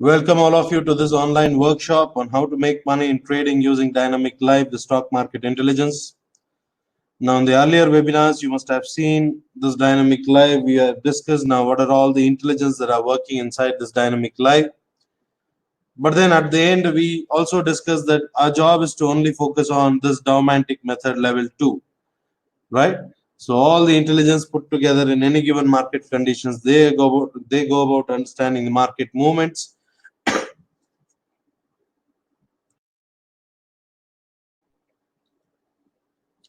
Welcome all of you to this online workshop on how to make money in trading using dynamic live, the stock market intelligence. Now, in the earlier webinars, you must have seen this dynamic live. We have discussed now what are all the intelligence that are working inside this dynamic live. But then at the end, we also discussed that our job is to only focus on this Dogmatic method level 2, right? So all the intelligence put together in any given market conditions, they go about understanding the market movements.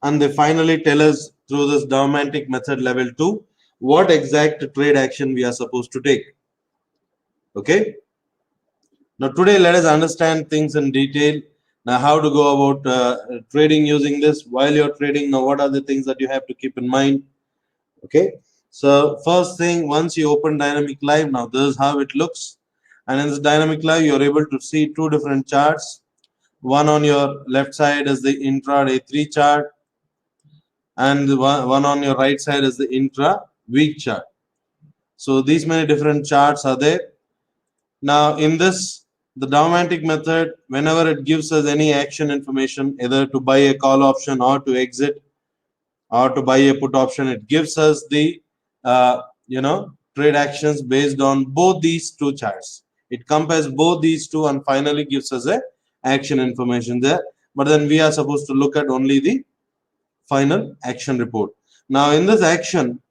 And they finally tell us through this Dogmatic method level 2 what exact trade action we are supposed to take. Okay. Now today let us understand things in detail. Now how to go about trading using this. While you're trading, now what are the things that you have to keep in mind? Okay. So first thing, once you open Dynamic Live, now this is how it looks. And in this Dynamic Live, you're able to see two different charts. One on your left side is the intraday 3 chart, and the one on your right side is the intra week chart. So these many different charts are there. Now in this, the Dogmatic method, whenever it gives us any action information, either to buy a call option or to exit or to buy a put option, it gives us the trade actions based on both these two charts. It compares both these two and finally gives us a action information there. But then we are supposed to look at only the final action report. Now in this action,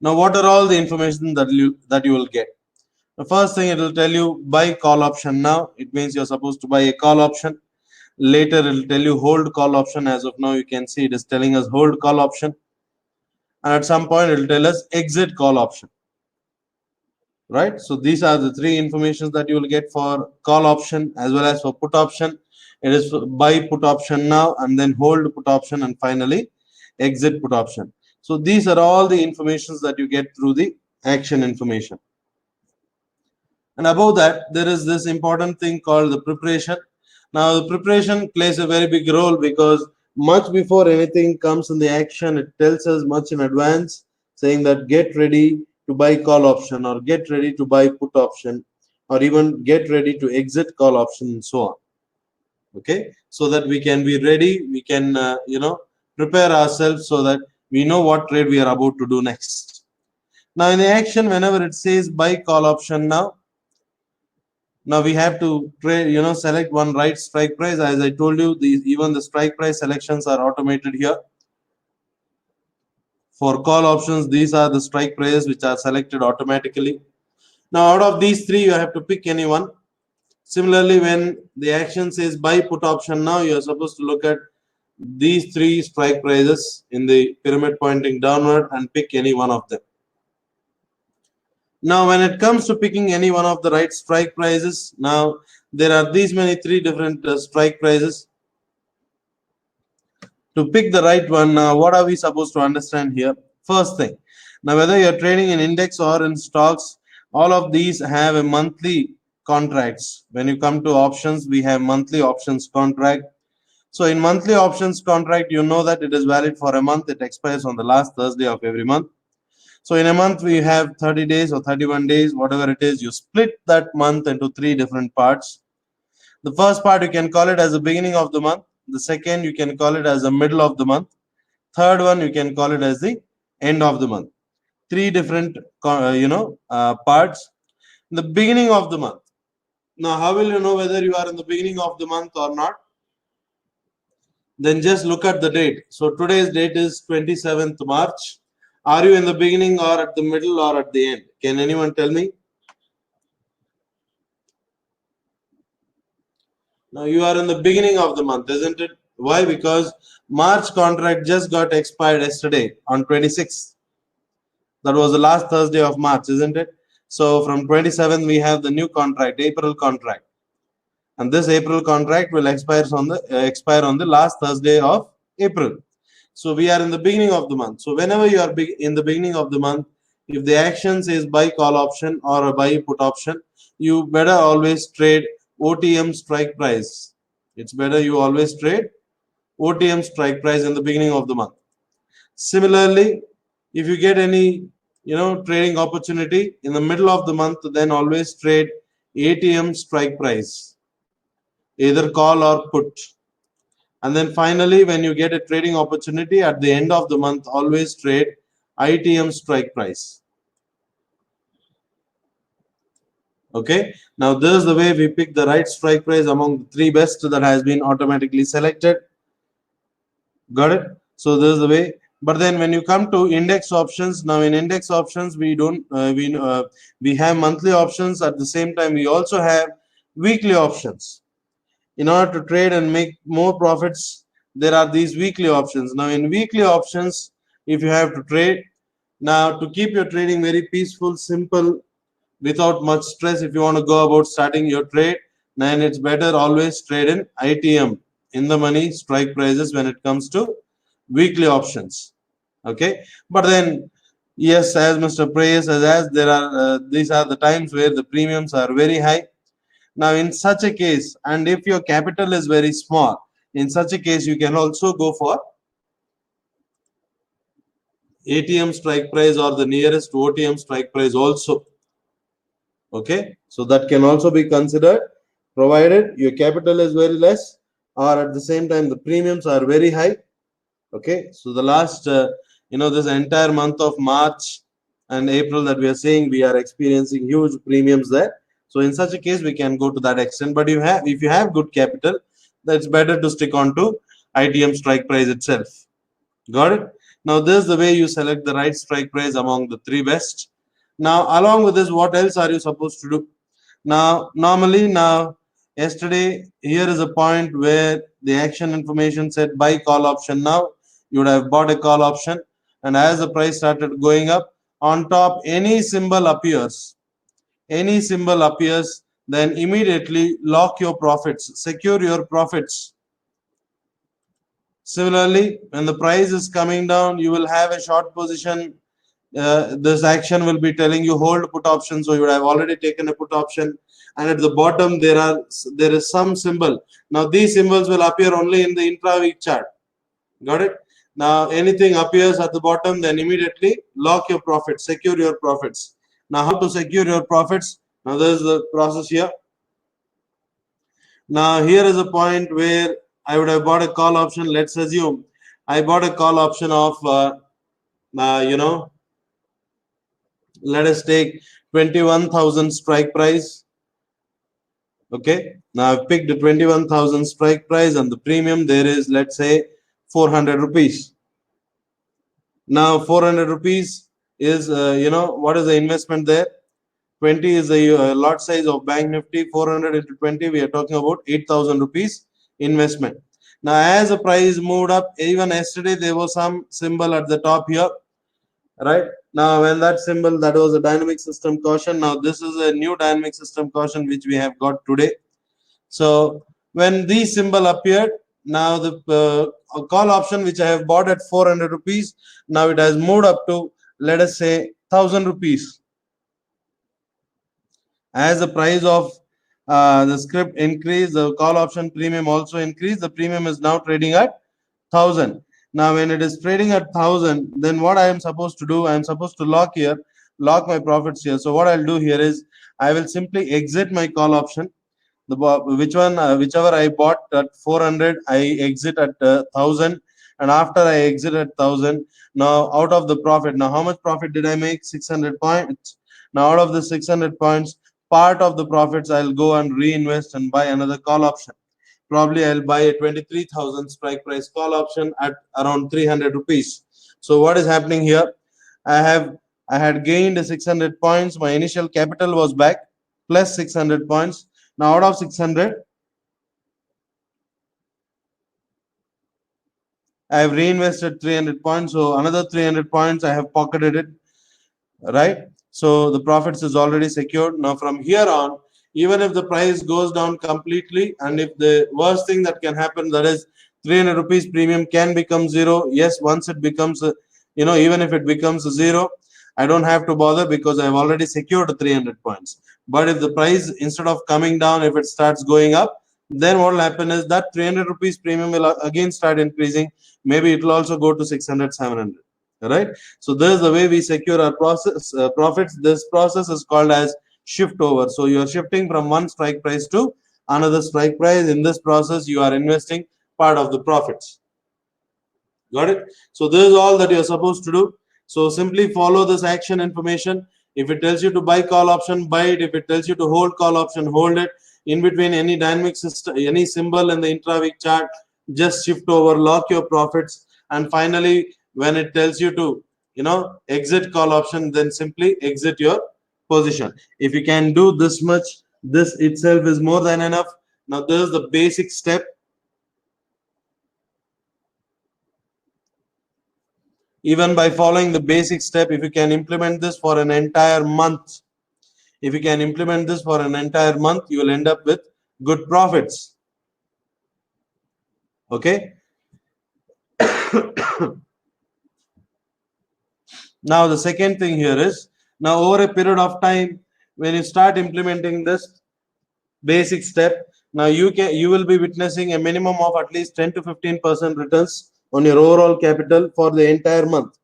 now what are all the information that you will get? The first thing, it will tell you buy call option now. It means you're supposed to buy a call option. Later it will tell you hold call option. As of now you can see it is telling us hold call option, and at some point it will tell us exit call option, right? So these are the three informations that you will get for call option as well as for put option. It is buy put option now, and then hold put option, and finally exit put option. So these are all the informations that you get through the action information. And above that, there is this important thing called the preparation. Now the preparation plays a very big role, because much before anything comes in the action, it tells us much in advance, saying that get ready to buy call option, or get ready to buy put option, or even get ready to exit call option, and so on. Okay, so that we can be ready, we can prepare ourselves so that we know what trade we are about to do next. Now in the action, whenever it says buy call option now we have to trade, select one right strike price. As I told you, even the strike price selections are automated here. For call options, these are the strike prices which are selected automatically. Now out of these three, you have to pick any one. Similarly, when the action says buy put option now, you are supposed to look at these three strike prices in the pyramid pointing downward and pick any one of them. Now when it comes to picking any one of the right strike prices, now there are these many three different strike prices. To pick the right one, what are we supposed to understand here? First thing, now whether you're trading in index or in stocks, all of these have a monthly contracts. When you come to options, we have monthly options contract. So in monthly options contract, you know that it is valid for a month. It expires on the last Thursday of every month. So in a month, we have 30 days or 31 days, whatever it is. You split that month into three different parts. The first part, you can call it as the beginning of the month. The second, you can call it as the middle of the month. Third one, you can call it as the end of the month. Three different parts. The beginning of the month. Now how will you know whether you are in the beginning of the month or not? Then just look at the date. So today's date is 27th March. Are you in the beginning or at the middle or at the end? Can anyone tell me? Now you are in the beginning of the month, isn't it? Why? Because March contract just got expired yesterday on 26th. That was the last Thursday of March, isn't it? So from 27th we have the new contract, April contract, and this April contract will expire on the last Thursday of April. So we are in the beginning of the month. So whenever you are in the beginning of the month, if the action says buy call option or a buy put option, you better always trade OTM strike price. It's better you always trade OTM strike price in the beginning of the month. Similarly, if you get any trading opportunity in the middle of the month, then always trade ATM strike price, either call or put. And then finally, when you get a trading opportunity at the end of the month, always trade ITM strike price. Okay, now this is the way we pick the right strike price among the three best that has been automatically selected. Got it? So this is the way. But then when you come to index options, now in index options we don't we have monthly options. At the same time, we also have weekly options. In order to trade and make more profits, there are these weekly options. Now in weekly options, if you have to trade, now to keep your trading very peaceful, simple, without much stress, if you want to go about starting your trade, then it's better always trade in ITM, in the money strike prices, when it comes to weekly options. Okay, but then yes, as Mr. Prayas says, as there are these are the times where the premiums are very high. Now in such a case, and if your capital is very small, in such a case you can also go for ATM strike price or the nearest OTM strike price also. Okay, so that can also be considered, provided your capital is very less, or at the same time the premiums are very high. Okay, so the last this entire month of March and April that we are seeing, we are experiencing huge premiums there. So in such a case, we can go to that extent. But if you have good capital, that's better to stick on to ITM strike price itself. Got it? Now this is the way you select the right strike price among the three best. Now along with this, what else are you supposed to do? Now normally, now yesterday here is a point where the action information said buy call option. Now you would have bought a call option, and as the price started going up, on top any symbol appears, then immediately lock your profits, secure your profits. Similarly, when the price is coming down, you will have a short position. This action will be telling you hold put option, so you would have already taken a put option, and at the bottom there is some symbol. Now these symbols will appear only in the intra-week chart. Got it? Now anything appears at the bottom, then immediately lock your profits, secure your profits. Now how to secure your profits? Now there is the process here. Now here is a point where I would have bought a call option. Let's assume I bought a call option of let us take 21,000 strike price. Okay, now I've picked the 21,000 strike price, and the premium there is, let's say, 400 rupees. Now 400 rupees is what is the investment there? 20 is the lot size of Bank Nifty. 400 into 20, we are talking about 8,000 rupees investment. Now as the price moved up, even yesterday there was some symbol at the top here, right? Now when that symbol, that was a dynamic system caution. Now this is a new dynamic system caution which we have got today. So when the symbol appeared, now the call option which I have bought at 400 rupees, now it has moved up to, let us say, 1,000 rupees. As the price of the script increase, the call option premium also increase. The premium is now trading at 1,000. Now when it is trading at 1,000, then what I am supposed to do? I am supposed to lock my profits here. So what I'll do here is I will simply exit my call option. Whichever I bought at 400, I exit at 1,000, and after I exit at 1,000, now out of the profit, now how much profit did I make? 600 points. Now out of the 600 points, part of the profits I'll go and reinvest and buy another call option. Probably I'll buy a 23,000 strike price call option at around 300 rupees. So what is happening here? I had gained 600 points. My initial capital was back plus 600 points. Now out of 600, I have reinvested 300 points. So another 300 points I have pocketed it, right? So the profits is already secured. Now from here on, even if the price goes down completely, and if the worst thing that can happen, that is 300 rupees premium can become zero. Yes, once it becomes, even if it becomes zero, I don't have to bother because I've already secured 300 points. But if the price, instead of coming down, if it starts going up, then what will happen is that 300 rupees premium will again start increasing. Maybe it will also go to 600, 700. right? So this is the way we secure our profits. This process is called as shift over. So you are shifting from one strike price to another strike price. In this process, you are investing part of the profits. Got it? So this is all that you're supposed to do. So simply follow this action information. If it tells you to buy call option, buy it. If it tells you to hold call option, hold it. In between any dynamic system, any symbol in the intra-week chart, just shift over, lock your profits. And finally, when it tells you to, exit call option, then simply exit your position. If you can do this much, this itself is more than enough. Now, this is the basic step. Even by following the basic step, if you can implement this for an entire month, you will end up with good profits. Okay. Now the second thing here is, now over a period of time, when you start implementing this basic step, now you will be witnessing a minimum of at least 10 to 15% returns on your overall capital for the entire month.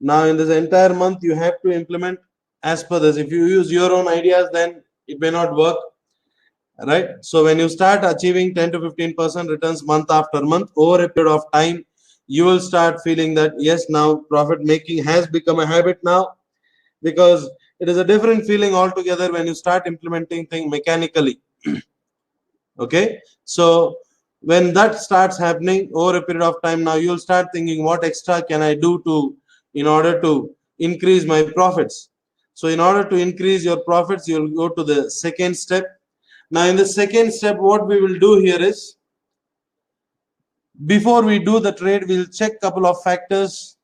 Now in this entire month, you have to implement as per this. If you use your own ideas, then it may not work, right? So when you start achieving 10 to 15% returns month after month over a period of time, you will start feeling that yes, now profit making has become a habit now, because it is a different feeling altogether when you start implementing things mechanically. Okay, so when that starts happening over a period of time, now you'll start thinking, what extra can I do to in order to increase my profits? So in order to increase your profits, you'll go to the second step. Now in the second step, what we will do here is, before we do the trade, we'll check couple of factors.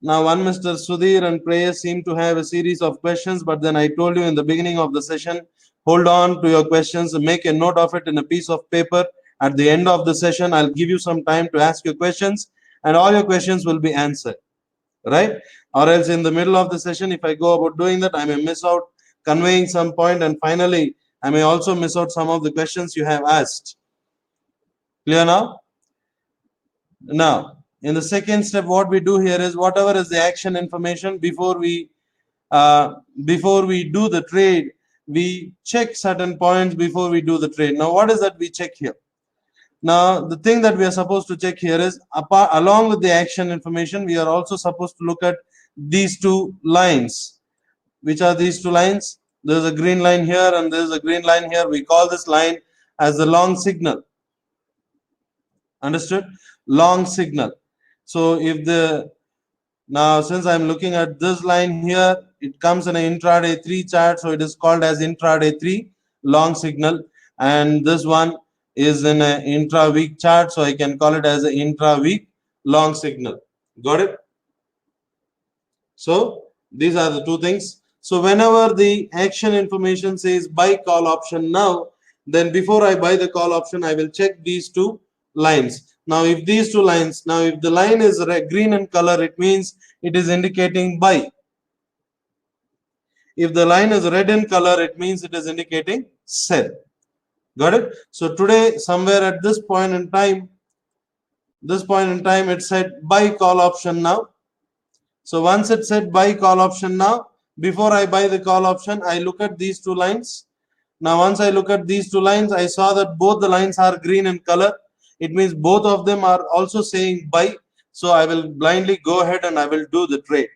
Now one Mr. Sudhir and Prayas seem to have a series of questions, but then I told you in the beginning of the session, hold on to your questions, make a note of it in a piece of paper. At the end of the session, I'll give you some time to ask your questions, and all your questions will be answered, right? Or else in the middle of the session, if I go about doing that, I may miss out conveying some point, and finally, I may also miss out some of the questions you have asked. Clear now? Now, in the second step, what we do here is, whatever is the action information, before we do the trade, we check certain points before we do the trade. Now, what is that we check here? Now, the thing that we are supposed to check here is, along with the action information, we are also supposed to look at these two lines. Which are these two lines? There's a green line here and there's a green line here. We call this line as the long signal. Understood? Long signal. So if now since I'm looking at this line here, it comes in an intraday 3 chart, so it is called as intraday 3 long signal, and this one is in an intra-week chart, so I can call it as an intra-week long signal. Got it? So these are the two things. So whenever the action information says buy call option now, then before I buy the call option, I will check these two lines. Now if these two lines, now if the line is green in color, it means it is indicating buy. If the line is red in color, it means it is indicating sell. Got it? So today, somewhere at this point in time, it said buy call option now. So once it said buy call option now, before I buy the call option, I look at these two lines. Now once I look at these two lines, I saw that both the lines are green in color. It means both of them are also saying buy. So I will blindly go ahead and I will do the trade.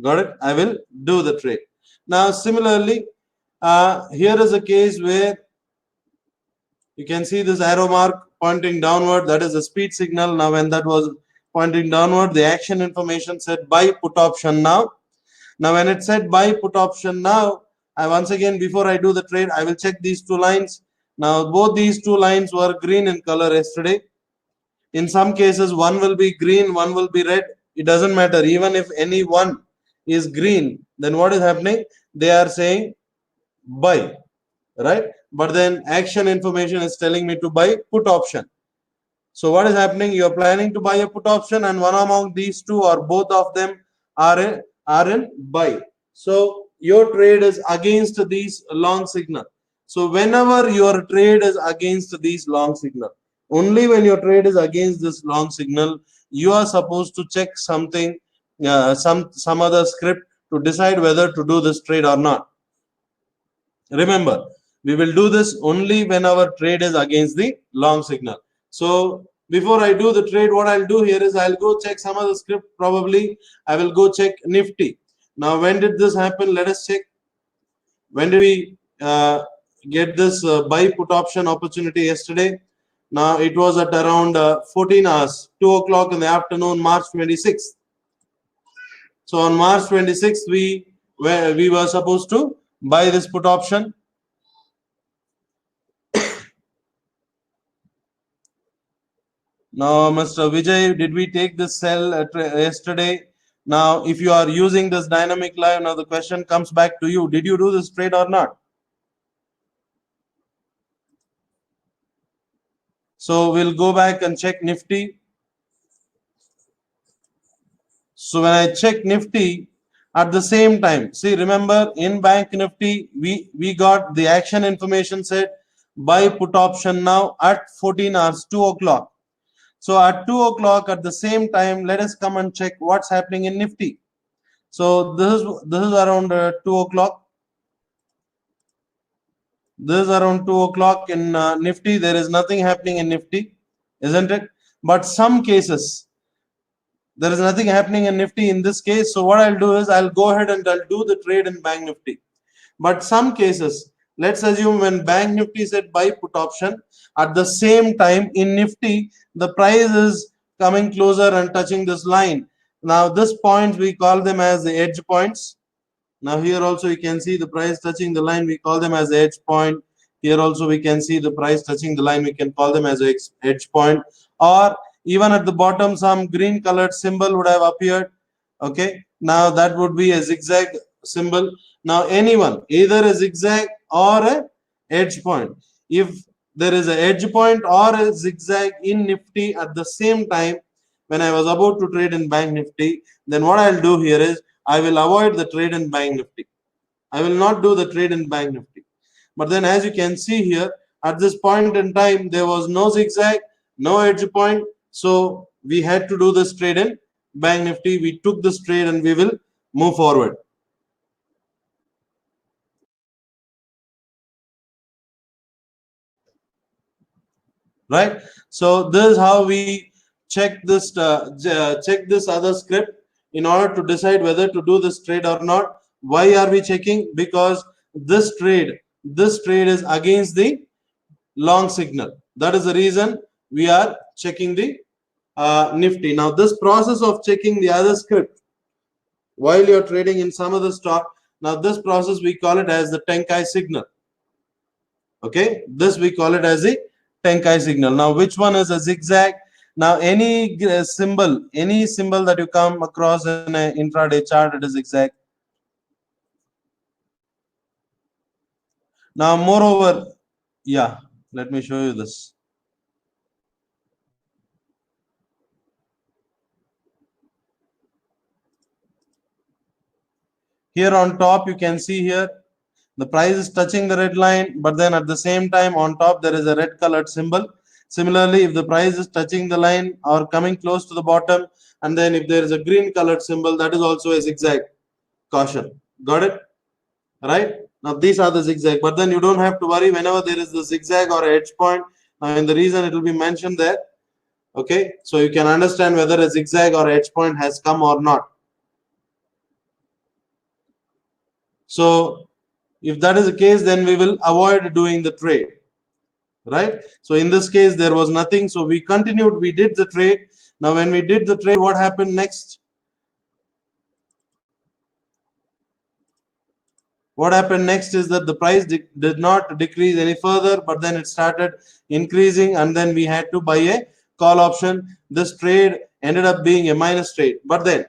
Got it? I will do the trade. Now similarly, here is a case where you can see this arrow mark pointing downward. That is a speed signal. Now when that was pointing downward, the action information said buy put option now. Now when it said buy put option now, I once again, before I do the trade, I will check these two lines. Now both these two lines were green in color yesterday. In some cases, one will be green, one will be red. It doesn't matter. Even if any one is green, then what is happening? They are saying buy, right? But then action information is telling me to buy put option. So what is happening? You are planning to buy a put option, and one among these two or both of them are in buy. So your trade is against these long signal. So whenever your trade is against these long signal, only when your trade is against this long signal, you are supposed to check something, some other script to decide whether to do this trade or not. Remember, we will do this only when our trade is against the long signal. So before I do the trade, what I'll do here is I'll go check some other script. Probably I will go check Nifty. Now, when did this happen? Let us check. When did we get this buy put option opportunity? Yesterday. Now it was at around 14 hours, 2 o'clock in the afternoon, March 26th. So on March 26th, we were supposed to buy this put option. Now, Mr. Vijay, did we take this sell yesterday? Now, if you are using this dynamic live, now the question comes back to you. Did you do this trade or not? So we'll go back and check Nifty. So when I check Nifty, at the same time, see, remember in Bank Nifty, we got the action information set buy put option now at 14 hours, 2 o'clock. So at 2 o'clock at the same time, let us come and check what's happening in Nifty. So this is around 2 o'clock. This is around 2 o'clock in Nifty. There is nothing happening in Nifty, isn't it? But some cases, there is nothing happening in Nifty in this case. So what I'll do is I'll go ahead and I'll do the trade in Bank Nifty. But some cases, let's assume when Bank Nifty said buy put option, at the same time in Nifty, the price is coming closer and touching this line. Now this point, we call them as the edge points. Now here also you can see the price touching the line, we call them as the edge point. Here also we can see the price touching the line, we can call them as edge point. Or even at the bottom, some green colored symbol would have appeared. Okay, now that would be a zigzag symbol. Now anyone, either a zigzag or a edge point. If there is a edge point or a zigzag in Nifty at the same time, when I was about to trade in Bank Nifty, then what I'll do here is I will avoid the trade in Bank Nifty. I will not do the trade in Bank Nifty. But then as you can see here, at this point in time, there was no zigzag, no edge point. So we had to do this trade in Bank Nifty. We took this trade and we will move forward. Right? So this is how we check this other script in order to decide whether to do this trade or not. Why are we checking? Because this trade is against the long signal. That is the reason we are checking the Nifty. Now this process of checking the other script while you're trading in some other stock, now this process we call it as the Tenkai Signal. Okay, this we call it as the Tenkai Signal. Now which one is a zigzag? Now any symbol that you come across in an intraday chart, it is zigzag. Now moreover, yeah, let me show you this. Here on top you can see here the price is touching the red line, but then at the same time on top there is a red colored symbol. Similarly, if the price is touching the line or coming close to the bottom, and then if there is a green colored symbol, that is also a zigzag. Caution. Got it? Right? Now these are the zigzag, but then you don't have to worry whenever there is the zigzag or edge point. And the reason it will be mentioned there. Okay, so you can understand whether a zigzag or edge point has come or not. So if that is the case, then we will avoid doing the trade. Right? So in this case, there was nothing. So we continued, we did the trade. Now when we did the trade, what happened next? What happened next is that the price did not decrease any further, but then it started increasing, and then we had to buy a call option. This trade ended up being a minus trade. But then,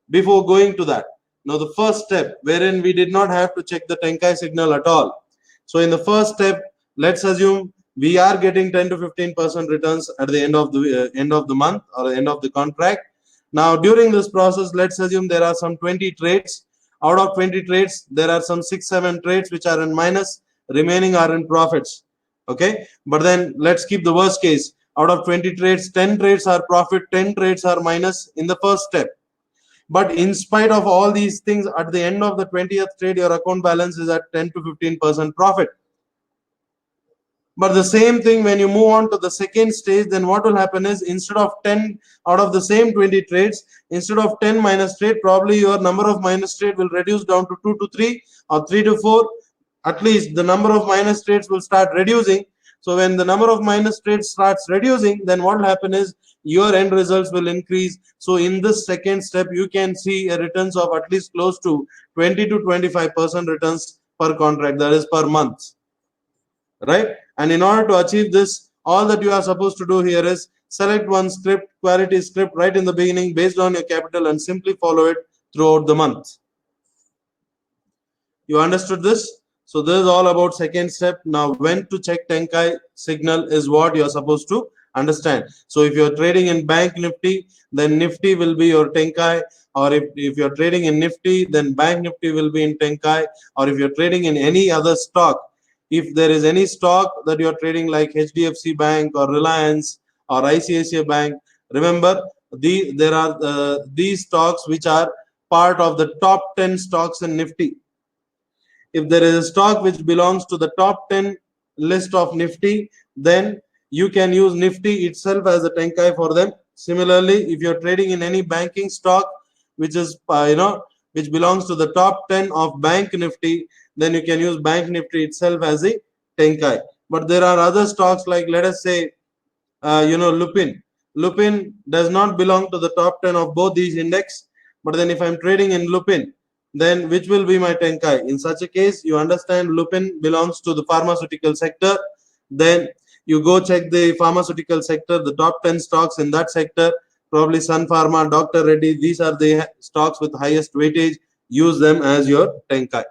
before going to that, now the first step, wherein we did not have to check the Tenkai Signal at all. So in the first step, let's assume we are getting 10 to 15% returns at the end of the month or end of the contract. Now during this process, let's assume there are some 20 trades. Out of 20 trades, there are some 6-7 trades which are in minus, remaining are in profits. Okay, but then let's keep the worst case. Out of 20 trades, 10 trades are profit, 10 trades are minus in the first step. But in spite of all these things, at the end of the 20th trade, your account balance is at 10 to 15% profit. But the same thing, when you move on to the second stage, then what will happen is, instead of 10 out of the same 20 trades, instead of 10 minus trade, probably your number of minus trade will reduce down to 2 to 3 or 3 to 4. At least the number of minus trades will start reducing. So when the number of minus trades starts reducing, then what will happen is your end results will increase. So in this second step, you can see a returns of at least close to 20 to 25% returns per contract, that is per month, right? And in order to achieve this, all that you are supposed to do here is select one script, quality script, right in the beginning based on your capital, and simply follow it throughout the month. You understood this? So this is all about second step. Now when to check Tenkai signal is what you are supposed to understand. So if you're trading in Bank Nifty, then Nifty will be your Tenkai. Or if you're trading in Nifty, then Bank Nifty will be in Tenkai. Or if you're trading in any other stock, if there is any stock that you're trading like HDFC Bank or Reliance or ICICI Bank, remember there are these stocks which are part of the top 10 stocks in Nifty. If there is a stock which belongs to the top 10 list of Nifty, then you can use Nifty itself as a Tenkai for them. Similarly, if you're trading in any banking stock which is which belongs to the top 10 of Bank Nifty, then you can use Bank Nifty itself as a Tenkai. But there are other stocks like, let us say, Lupin. Lupin does not belong to the top 10 of both these index. But then if I'm trading in Lupin, then which will be my Tenkai? In such a case, you understand Lupin belongs to the pharmaceutical sector. Then you go check the pharmaceutical sector, the top 10 stocks in that sector, probably Sun Pharma, Dr. Reddy. These are the stocks with highest weightage. Use them as your Tenkai.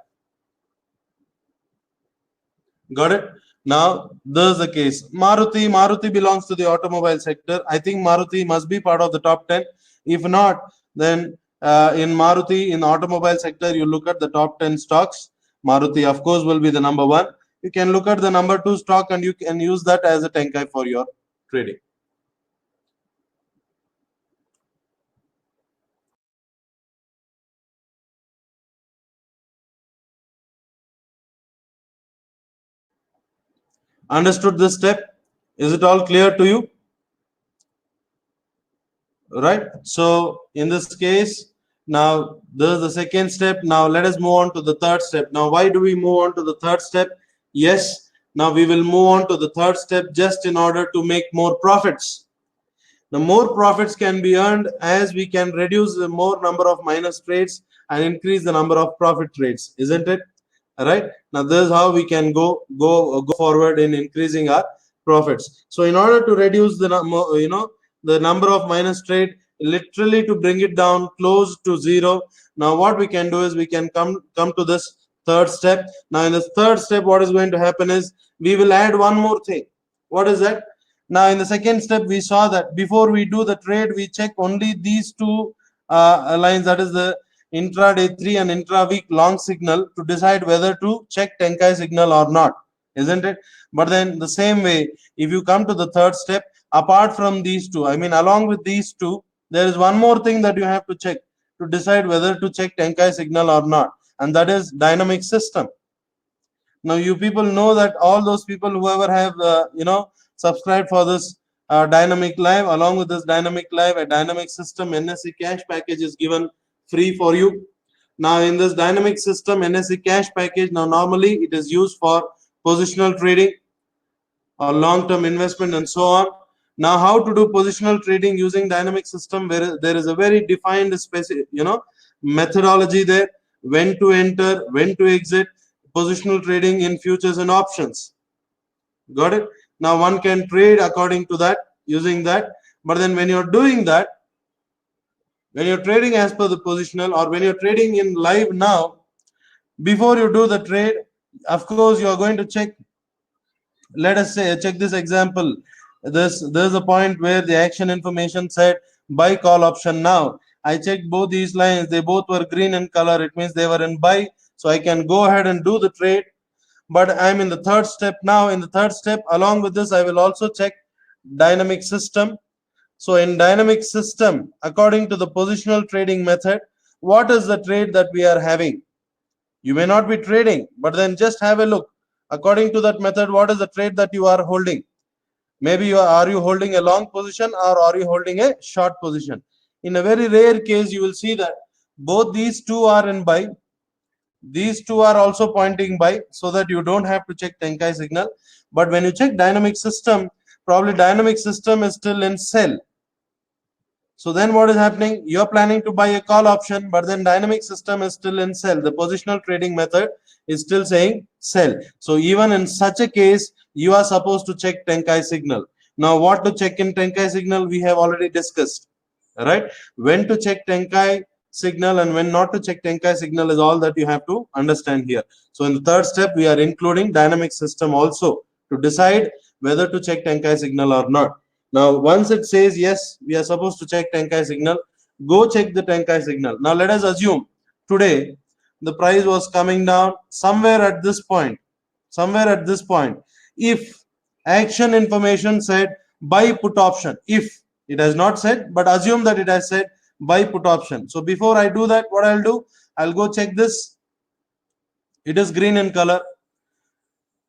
Got it? Now, this is the case. Maruti belongs to the automobile sector. I think Maruti must be part of the top 10. If not, then in Maruti, in the automobile sector, you look at the top 10 stocks. Maruti, of course, will be the number one. You can look at the number 2 stock and you can use that as a Tenkai for your trading. Understood this step? Is it all clear to you? Right? So in this case, now this is the second step. Now let us move on to the third step. Now why do we move on to the third step? Yes, now we will move on to the third step just in order to make more profits. The more profits can be earned as we can reduce the more number of minus trades and increase the number of profit trades, isn't it? All right. Now this is how we can go forward in increasing our profits. So in order to reduce the number of minus trade, literally to bring it down close to zero. Now what we can do is we can come to this third step. Now in this third step, what is going to happen is we will add one more thing. What is that? Now in the second step, we saw that before we do the trade, we check only these two lines, that is the intraday 3 and intra-week long signal, to decide whether to check Tenkai signal or not, isn't it? But then the same way, if you come to the third step, apart from these two, I mean along with these two, there is one more thing that you have to check to decide whether to check Tenkai signal or not, and that is dynamic system. Now you people know that all those people whoever have subscribed for this dynamic live, along with this dynamic live, a dynamic system NSE cash package is given free for you. Now in this dynamic system NSE cash package, now normally it is used for positional trading or long-term investment and so on. Now how to do positional trading using dynamic system, where there is a very defined methodology there, when to enter, when to exit, positional trading in futures and options. Got it? Now one can trade according to that, using that. But then when you're doing that, when you're trading as per the positional, or when you're trading in live now, before you do the trade, of course you are going to check. Let us say, check this example. There's a point where the action information said buy call option now. I checked both these lines, they both were green in color. It means they were in buy, so I can go ahead and do the trade. But I'm in the third step now. In the third step, along with this, I will also check dynamic system. So in dynamic system, according to the positional trading method, what is the trade that we are having? You may not be trading, but then just have a look. According to that method, what is the trade that you are holding? Maybe are you holding a long position or are you holding a short position? In a very rare case, you will see that both these two are in buy. These two are also pointing buy, so that you don't have to check Tenkai signal. But when you check dynamic system, probably dynamic system is still in sell. So then what is happening? You're planning to buy a call option, but then dynamic system is still in sell. The positional trading method is still saying sell. So even in such a case, you are supposed to check Tenkai signal. Now what to check in Tenkai signal, we have already discussed. Right? When to check Tenkai signal and when not to check Tenkai signal is all that you have to understand here. So in the third step, we are including dynamic system also to decide whether to check Tenkai signal or not. Now, once it says yes, we are supposed to check Tenkai signal, go check the Tenkai signal. Now, let us assume today the price was coming down somewhere at this point. Somewhere at this point. If action information said buy put option, if it has not said, but assume that it has said buy put option. So, before I do that, what I'll do, I'll go check this. It is green in color.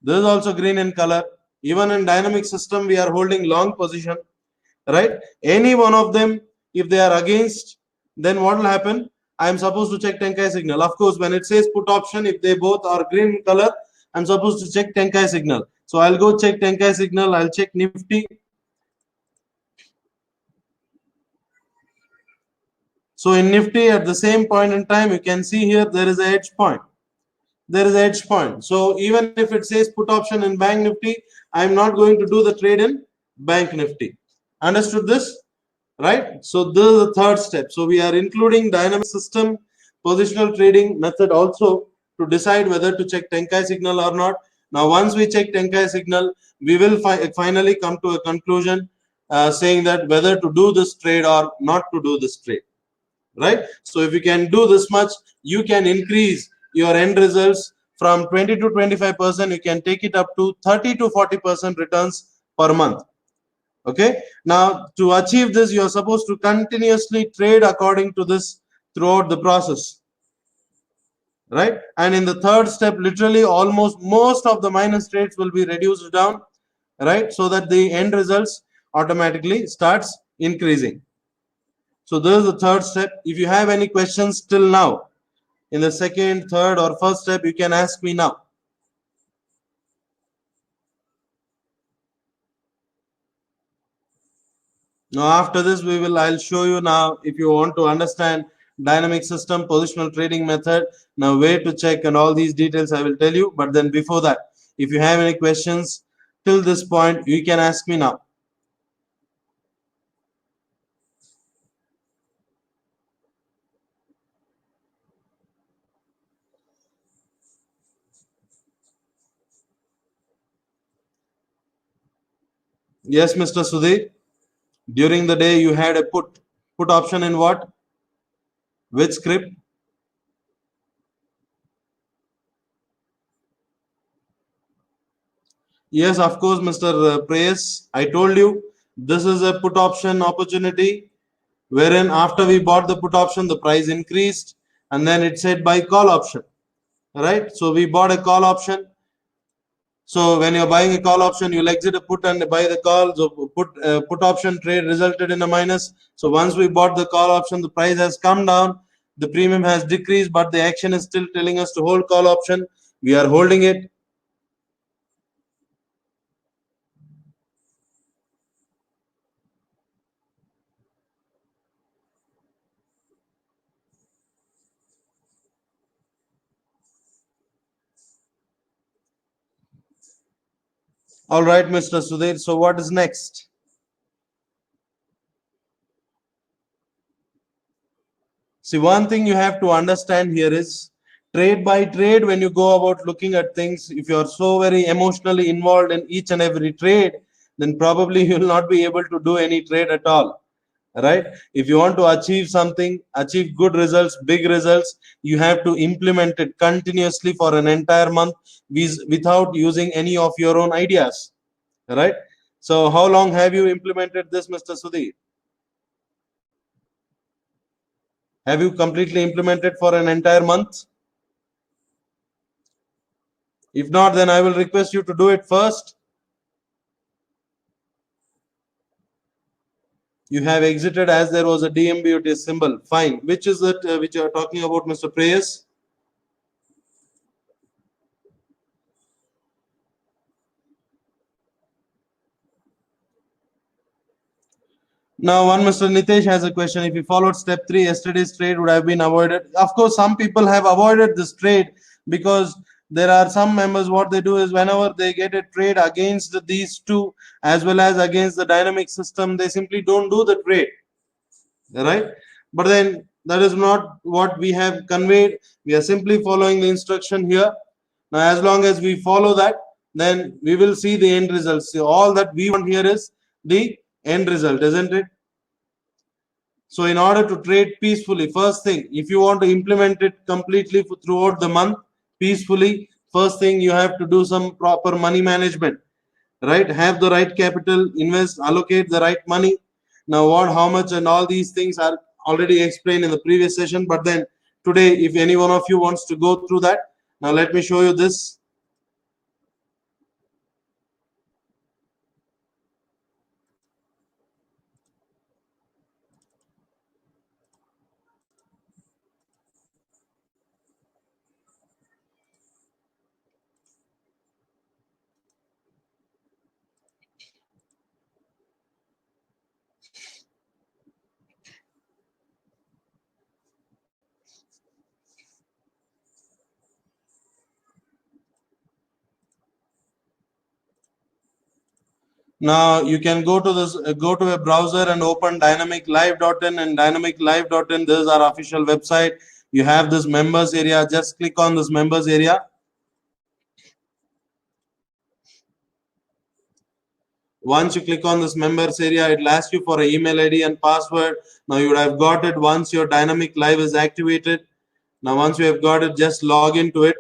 This is also green in color. Even in dynamic system, we are holding long position, right? Any one of them, if they are against, then what will happen? I am supposed to check Tenkai signal. Of course, when it says put option, if they both are green in color, I'm supposed to check Tenkai signal. So I'll go check Tenkai signal. I'll check Nifty. So in Nifty, at the same point in time, you can see here there is a edge point. There is an edge point. So even if it says put option in Bank Nifty, I'm not going to do the trade in Bank Nifty. Understood this? Right? So this is the third step. So we are including dynamic system positional trading method also to decide whether to check Tenkai signal or not. Now once we check Tenkai signal, we will finally come to a conclusion saying that whether to do this trade or not to do this trade. Right? So if you can do this much, you can increase your end results from 20 to 25%. You can take it up to 30 to 40% returns per month. Okay, now to achieve this, you are supposed to continuously trade according to this throughout the process, right? And in the third step, literally almost most of the minus trades will be reduced down, right? So that the end results automatically starts increasing. So this is the third step. If you have any questions till now in the second, third, or first step, you can ask me now. Now after this, I'll show you now, if you want to understand dynamic system, positional trading method, now where to check and all these details I will tell you. But then before that, if you have any questions till this point, you can ask me now. Yes, Mr. Sudhir. During the day, you had a put option in what? Which script? Yes, of course, Mr. Preyas. I told you this is a put option opportunity wherein after we bought the put option, the price increased and then it said buy call option. Right? So we bought a call option. So when you're buying a call option, you'll exit a put and buy the call. So put option trade resulted in a minus. So once we bought the call option, the price has come down. The premium has decreased, but the action is still telling us to hold call option. We are holding it. All right, Mr. Sudhir. So what is next? See, one thing you have to understand here is trade by trade, when you go about looking at things, if you're so very emotionally involved in each and every trade, then probably you'll not be able to do any trade at all. Right? If you want to achieve something, achieve good results, big results, you have to implement it continuously for an entire month without using any of your own ideas. Right? So how long have you implemented this, Mr. Sudhir? Have you completely implemented for an entire month? If not, then I will request you to do it first. You have exited as there was a DMBOT symbol. Fine. Which is that which you are talking about, Mr. Preyas? Now, one Mr. Nitesh has a question. If you followed step 3, yesterday's trade would have been avoided. Of course, some people have avoided this trade because there are some members, what they do is whenever they get a trade against these two as well as against the dynamic system, they simply don't do the trade. Right? But then that is not what we have conveyed. We are simply following the instruction here. Now, as long as we follow that, then we will see the end results. So all that we want here is the end result, isn't it? So in order to trade peacefully, first thing, if you want to implement it completely throughout the month peacefully, first thing you have to do some proper money management, right? Have the right capital, invest, allocate the right money. Now what, how much and all these things are already explained in the previous session. But then today, if any one of you wants to go through that, now let me show you this. Now you can go to this, go to a browser and open dynamiclive.in, and dynamiclive.in, this is our official website. You have this members area. Just click on this members area. Once you click on this members area, it will ask you for an email ID and password. Now you would have got it once your dynamic live is activated. Now once you have got it, just log into it.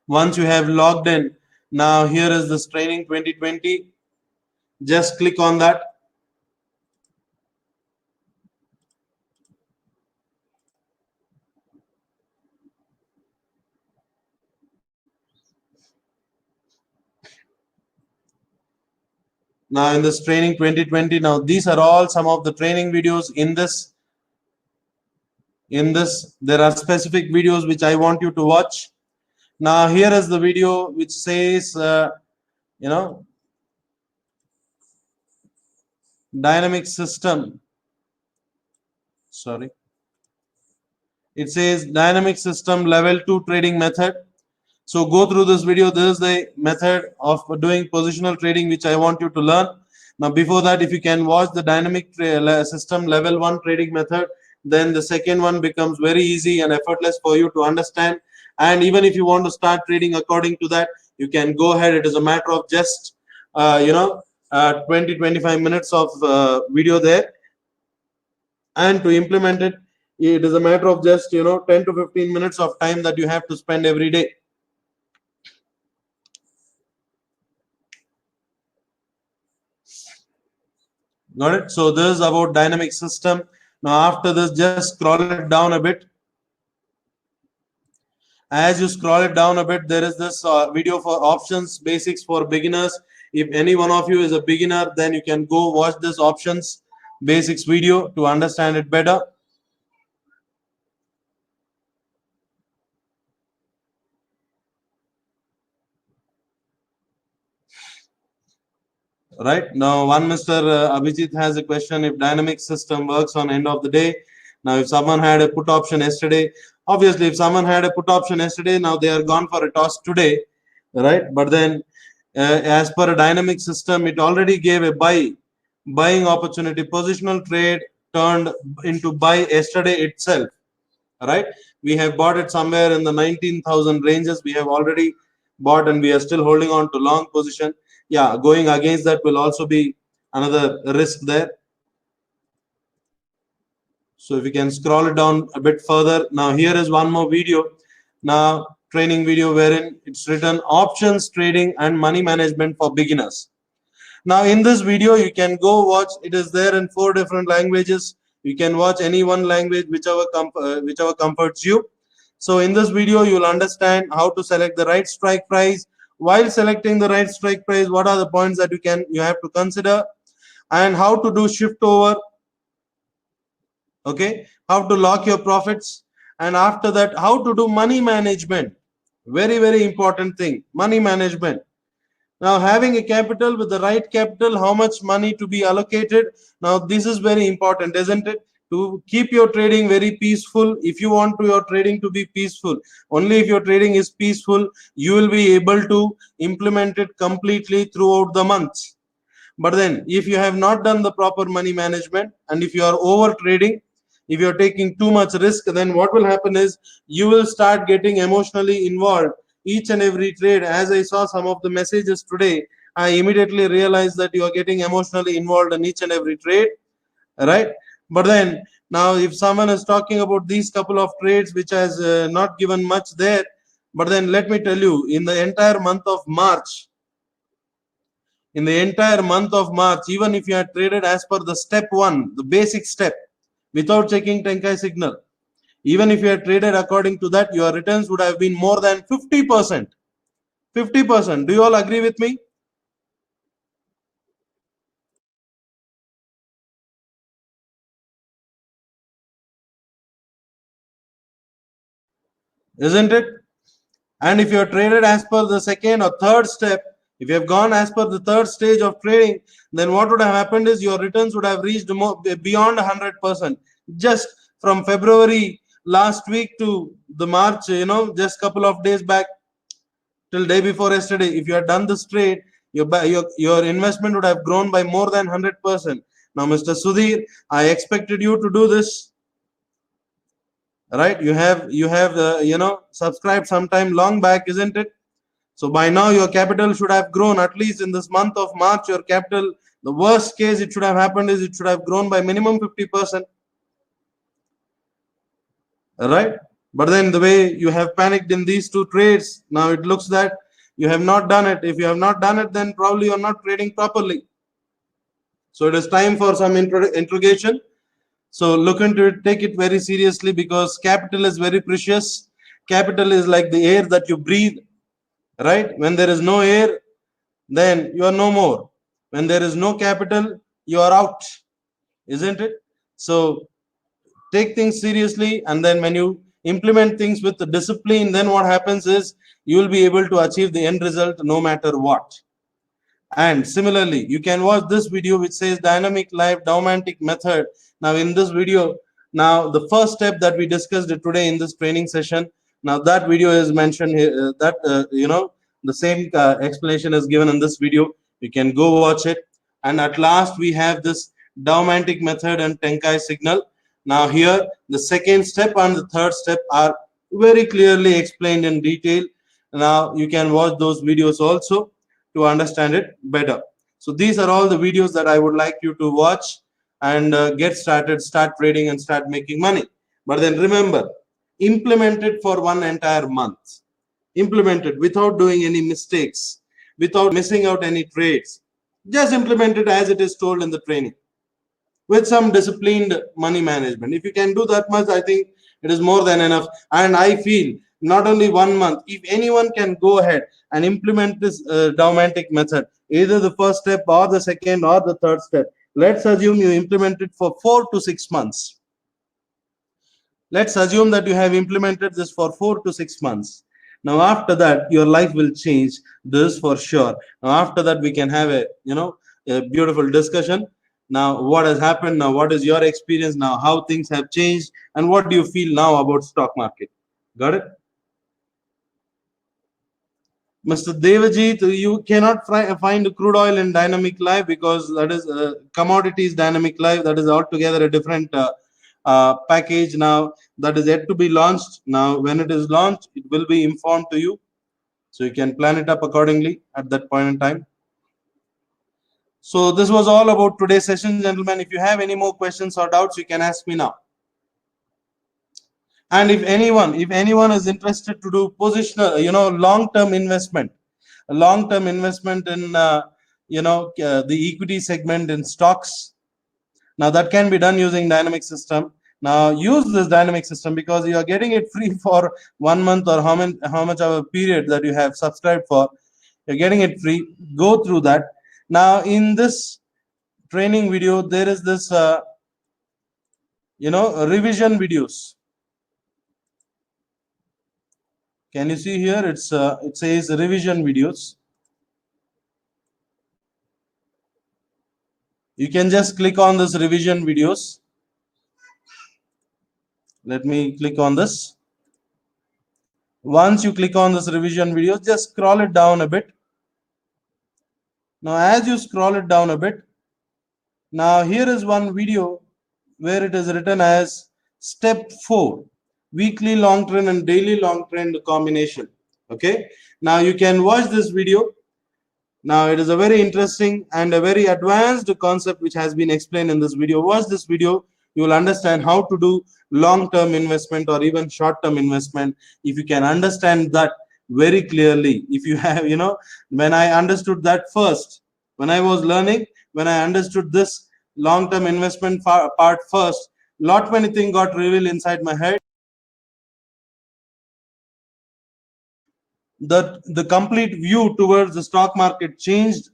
Once you have logged in, now here is this training 2020. Just click on that. Now in this training 2020, now these are all some of the training videos in this. There are specific videos which I want you to watch. Now here is the video which says, dynamic system. Sorry. It says dynamic system level 2 trading method. So go through this video. This is the method of doing positional trading which I want you to learn. Now before that, if you can watch the dynamic system level 1 trading method, then the second one becomes very easy and effortless for you to understand. And even if you want to start trading according to that, you can go ahead. It is a matter of just 20-25 minutes of video there. And to implement it, it is a matter of just 10 to 15 minutes of time that you have to spend every day. Got it? So this is about dynamic system. Now after this, just scroll it down a bit. As you scroll it down a bit, there is this video for options basics for beginners. If any one of you is a beginner, then you can go watch this options basics video to understand it better. Right now, one Mr. Abhijit has a question. If dynamic system works on end of the day, now if someone had a put option yesterday, obviously if someone had a put option yesterday, now they are gone for a toss today, right? But then as per a dynamic system, it already gave a buying opportunity. Positional trade turned into buy yesterday itself, right? We have bought it somewhere in the 19,000 ranges. We have already bought and we are still holding on to long position. Yeah, going against that will also be another risk there. So if you can scroll it down a bit further. Now here is one more video. Now training video wherein it's written options trading and money management for beginners. Now in this video you can go watch, it is there in 4 different languages. You can watch any one language, whichever comforts you. So in this video you will understand how to select the right strike price. While selecting the right strike price, what are the points that you have to consider, and how to do shift over, okay, how to lock your profits, and after that how to do money management. Very important thing, money management. Now having a capital, with the right capital, how much money to be allocated. Now this is very important, isn't it? To keep your trading very peaceful. If you want your trading to be peaceful, only if your trading is peaceful, you will be able to implement it completely throughout the months. But then if you have not done the proper money management, and if you are over trading, if you are taking too much risk, then what will happen is you will start getting emotionally involved each and every trade. As I saw some of the messages today, I immediately realized that you are getting emotionally involved in each and every trade, right? But then now if someone is talking about these couple of trades which has not given much there, but then let me tell you, in the entire month of March, even if you had traded as per the step 1, the basic step, without checking Tenkai Signal, even if you had traded according to that, your returns would have been more than 50%. 50%. Do you all agree with me? Isn't it? And if you have traded as per the second or third step, if you have gone as per the third stage of trading, then what would have happened is your returns would have reached beyond 100%. Just from February last week to the March, just couple of days back till day before yesterday, if you had done this trade, your investment would have grown by more than 100%. Now, Mr. Sudhir, I expected you to do this, right? You have subscribed sometime long back, isn't it? So by now your capital should have grown. At least in this month of March, your capital, the worst case it should have happened is it should have grown by minimum 50%, right? But then the way you have panicked in these 2 trades, now it looks that you have not done it. If you have not done it, then probably you are not trading properly. So it is time for some interrogation. So look into it, take it very seriously, because capital is very precious. Capital is like the air that you breathe, right? When there is no air, then you are no more. When there is no capital, you are out, isn't it? So take things seriously, and then when you implement things with the discipline, then what happens is you will be able to achieve the end result no matter what. And similarly, you can watch this video which says dynamic live dominant method. Now in this video, now the first step that we discussed today in this training session, now that video is mentioned here, the same explanation is given in this video. You can go watch it. And at last we have this dominant method and Tenkai Signal. Now here the second step and the third step are very clearly explained in detail. Now you can watch those videos also to understand it better. So these are all the videos that I would like you to watch and get started, start trading and start making money. But then remember, implement it for one entire month. Implement it without doing any mistakes, without missing out any trades. Just implement it as it is told in the training, with some disciplined money management. If you can do that much, I think it is more than enough. And I feel not only 1 month, if anyone can go ahead and implement this Domantic method, either the first step or the second or the third step, let's assume you implement it for 4 to 6 months. Let's assume that you have implemented this for 4 to 6 months. Now after that your life will change, this for sure. Now after that we can have a beautiful discussion. Now what has happened, now what is your experience, now how things have changed, and what do you feel now about stock market? Got it? Mr. Devajit, you cannot find crude oil in dynamic live, because that is commodities dynamic live. That is altogether a different package now that is yet to be launched. Now, when it is launched, it will be informed to you. So you can plan it up accordingly at that point in time. So this was all about today's session, gentlemen. If you have any more questions or doubts, you can ask me now. And if anyone is interested to do positional, long-term investment, a long-term investment in the equity segment in stocks, now that can be done using dynamic system. Now use this dynamic system because you are getting it free for 1 month, or how much of a period that you have subscribed for. You're getting it free. Go through that. Now in this training video, there is this revision videos. Can you see here? It says revision videos. You can just click on this revision videos. Let me click on this. Once you click on this revision videos, just scroll it down a bit. Now as you scroll it down a bit, now here is one video where it is written as step 4, weekly long trend and daily long trend combination. Okay, now you can watch this video. Now it is a very interesting and a very advanced concept which has been explained in this video. Watch this video, you will understand how to do long-term investment or even short-term investment. If you can understand that very clearly, if you have, when I understood that first, when I was learning, when I understood this long-term investment part first, lot many things got revealed inside my head. The complete view towards the stock market changed,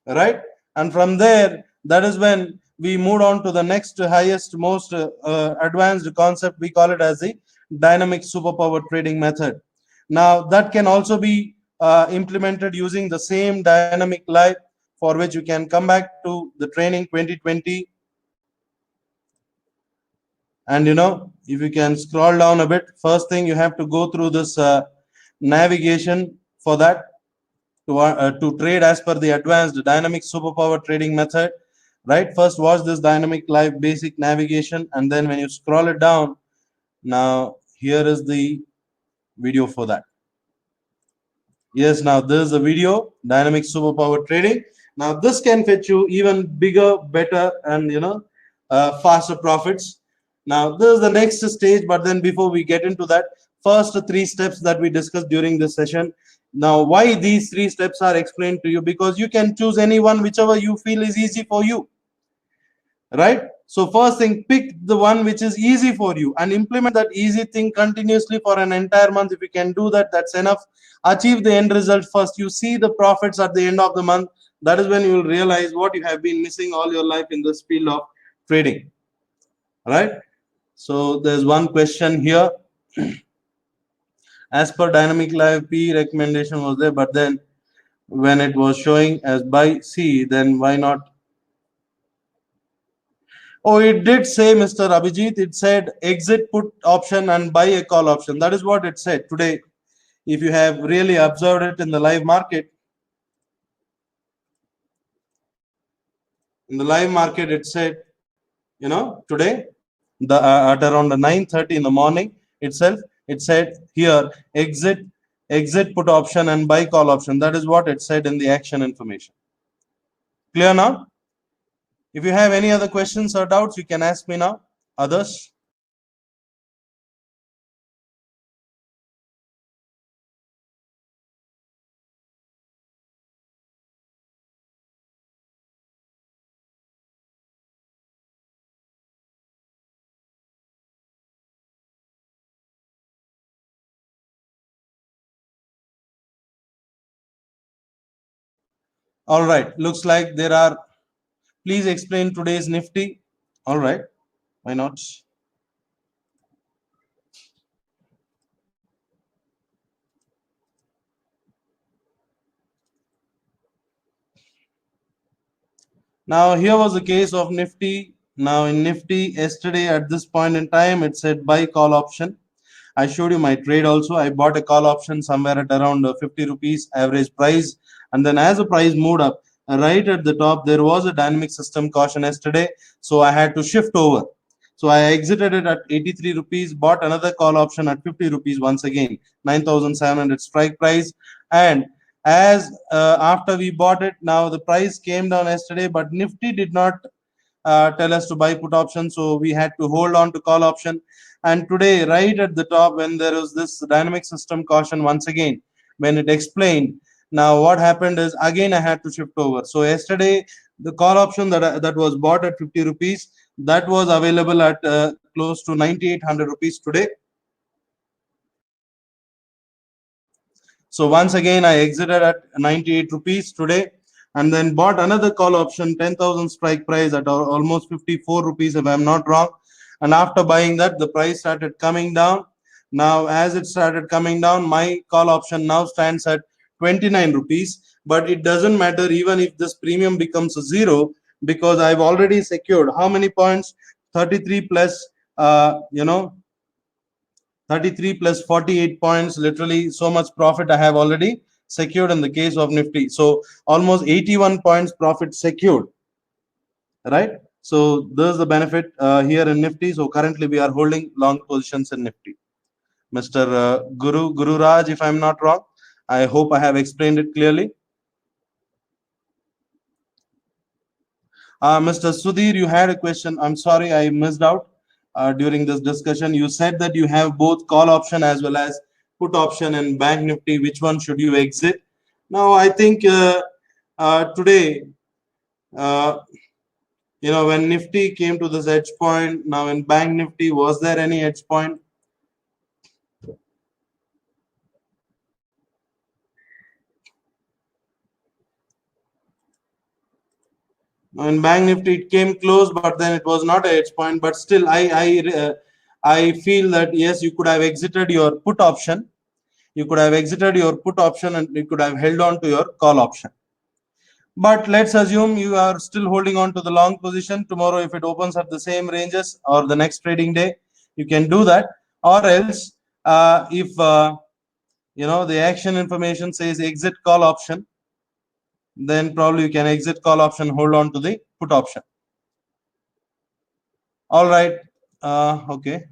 right? And from there, that is when we moved on to the next highest, most advanced concept. We call it as the dynamic superpower trading method. Now that can also be implemented using the same dynamic live, for which you can come back to the training 2020. And if you can scroll down a bit, first thing you have to go through this navigation for that to trade as per the advanced dynamic superpower trading method, right? First watch this dynamic live basic navigation, and then when you scroll it down, now here is the video for that. Yes, now this is a video, dynamic superpower trading. Now this can fetch you even bigger, better, and faster profits. Now this is the next stage, but then before we get into that, first 3 steps that we discussed during this session. Now why these 3 steps are explained to you? Because you can choose any one, whichever you feel is easy for you, right? So first thing, pick the one which is easy for you and implement that easy thing continuously for an entire month. If you can do that, that's enough. Achieve the end result first. You see the profits at the end of the month. That is when you will realize what you have been missing all your life in this field of trading, right? So there's one question here. As per dynamic live, P recommendation was there, but then when it was showing as buy C, then why not? Oh, it did say, Mr. Abhijit, it said exit put option and buy a call option. That is what it said today. If you have really observed it in the live market, it said, today, at around 9:30 in the morning itself, it said here exit put option and buy call option. That is what it said in the action information. Clear now? If you have any other questions or doubts, you can ask me now. Others? All right. Looks like there are. Please explain today's Nifty. All right. Why not? Now here was the case of Nifty. Now in Nifty yesterday at this point in time, it said buy call option. I showed you my trade also. I bought a call option somewhere at around 50 rupees average price. And then as the price moved up, right at the top, there was a dynamic system caution yesterday. So I had to shift over. So I exited it at 83 rupees, bought another call option at 50 rupees once again, 9,700 strike price. And as after we bought it, now the price came down yesterday, but Nifty did not tell us to buy put option, so we had to hold on to call option. And today, right at the top, when there was this dynamic system caution once again, when it explained, now what happened is again I had to shift over. So yesterday, the call option that was bought at 50 rupees, that was available at close to 9800 rupees today. So once again, I exited at 98 rupees today, and then bought another call option, 10,000 strike price at almost 54 rupees, if I'm not wrong. And after buying that, the price started coming down. Now, as it started coming down, my call option now stands at 29 rupees. But it doesn't matter even if this premium becomes zero, because I've already secured how many points? 33 plus, 33 plus 48 points, literally so much profit I have already secured in the case of Nifty. So almost 81 points profit secured, right? So there's the benefit here in Nifty. So currently we are holding long positions in Nifty. Mr. Guru Raj, if I'm not wrong, I hope I have explained it clearly. Mr. Sudhir, you had a question. I'm sorry, I missed out during this discussion. You said that you have both call option as well as put option in Bank Nifty. Which one should you exit? Now, I think today, when Nifty came to this edge point, now in Bank Nifty, was there any edge point? Now in Bank Nifty, it came close, but then it was not a edge point. But still, I feel that yes, you could have exited your put option. You could have exited your put option and you could have held on to your call option. But let's assume you are still holding on to the long position. Tomorrow, if it opens at the same ranges or the next trading day, you can do that. Or else, if the action information says exit call option, then probably you can exit call option, hold on to the put option. All right. Okay.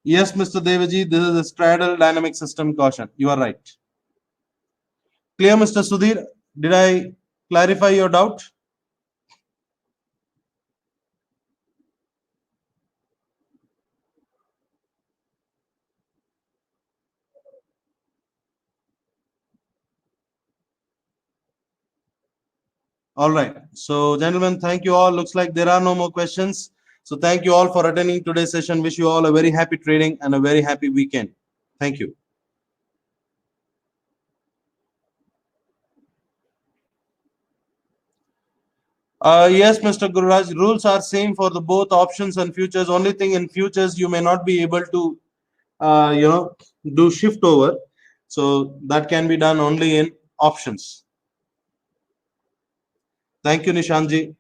Yes, Mr. Devaji, this is a straddle dynamic system caution. You are right. Clear, Mr. Sudhir? Did I clarify your doubt? All right. So, gentlemen, thank you all. Looks like there are no more questions. So, thank you all for attending today's session. Wish you all a very happy trading and a very happy weekend. Thank you. Yes, Mr. Gururaj, rules are same for the both options and futures. Only thing in futures, you may not be able to, do shift over. So that can be done only in options. Thank you, Nishanji.